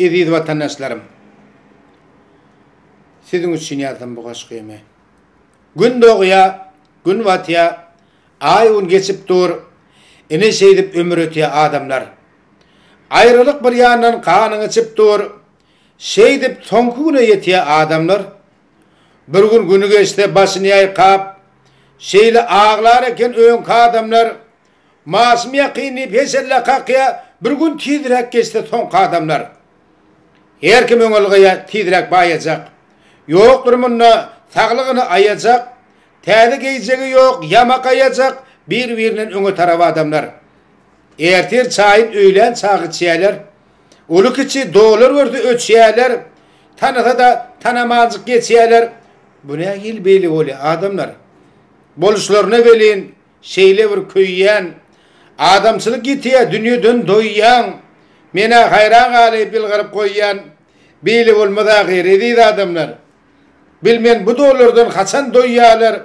Aziz vatandaşlarım, sizin için yazdım bu kaşkıyımı. Gün doğuya, gün batıya, ay un geçip dur, ine şeydip ömür ötüye adamlar. Ayrılık bir yandan kanını içip dur, şeydip tonkuguna yetiye adamlar. Bir gün günü geçti başını yaykap, şeyle ağlar eken önka adamlar. Masım yakini peselle kakya, bir gün tidirek geçti tonka adamlar. Her kim öngülgüye tidirek bayacak. Yok durumunda sağlığını ayacak, täze giyeceği yok, yamak ayacak, birbirinin öňe taraba adamlar. Ertir çayın öýlen çağı içýärler, uluk içi dolar gördü öçýärler, tanasa da tanamazlık geçýärler. Bu ne hil beli oli adamlar. Boluşlaryna belin, şeyle bir köýýän, adamçylyk gitýär, dünýeden doýýan, mene hayran galy bilgirip goýýan, beli bolmada gyredy adamlar. Bilmen bu dolardan haçan doýýarlar,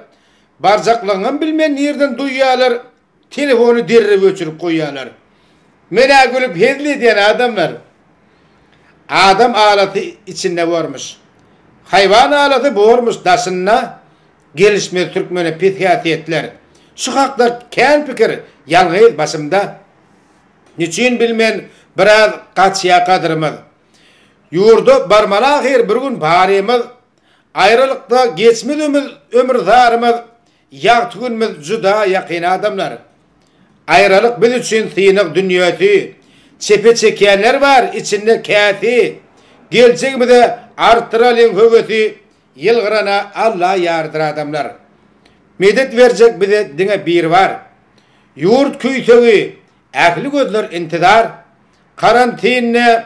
barjaklanan bilmen nerden doýýarlar, telefonu derrep öçürüp goýýarlar. Mene gülüp hezli diýen adamlar. Adam alatı içinde varmış. Hayvan alatı bormuş daşynna, gelişme Türkmene psikiyatriyetler. Şu hakda kän pikir yalgyz başymda. Niçin bilmen biraz gaçya kadyrymyz. Ýurda barmala her bir gün barymyz. Ayrılıkta geçmediğimiz ömürdarımız, yaktığımız juda yakin adamlar. Ayrılık biz için sıyınık dünyası, çepe çekenler var, içinde kâti. Geleceğimizde arttıralım höveti, yılgırana Allah yardır adamlar. Medet verecek bize dine bir var. Yurt küytögü, ähli gözler intidar, karantinne,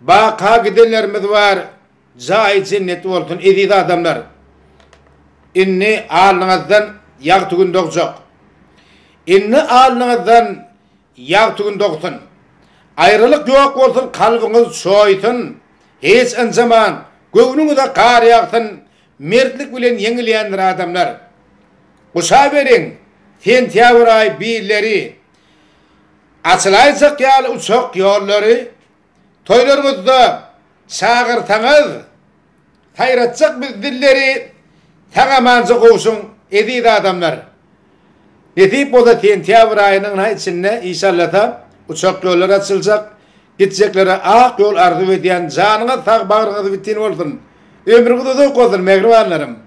baka gidenlerimiz var. Zahid cennet olsun edidi adamlar. İnni alnыңızdan yağ tügün dokjok. İnni alnыңızdan yağ tügün doksun. Ayrılık yok olsun, kalbiniz soytun. Hiç en zaman göğnüňizde kar yağsın. Mertlik bilen yeňilýändir adamlar. Uşa berin, sentyabr ay birleri, açylaýjak ýaly uçak ýollary, toýlaryňyzda çağırtaňyz, hayratjak biz dilleri, taňamanjy gowşun edidi adamlar. Netip bolsa sentyabr aýynyň içinde inşallah uçak ýollary açyljak, gitjekleri ak ýol arzu edýän janyňyz sag bagryňyz bitin bolsun. Ömrüňiz uzak bolsun mehribanlarym.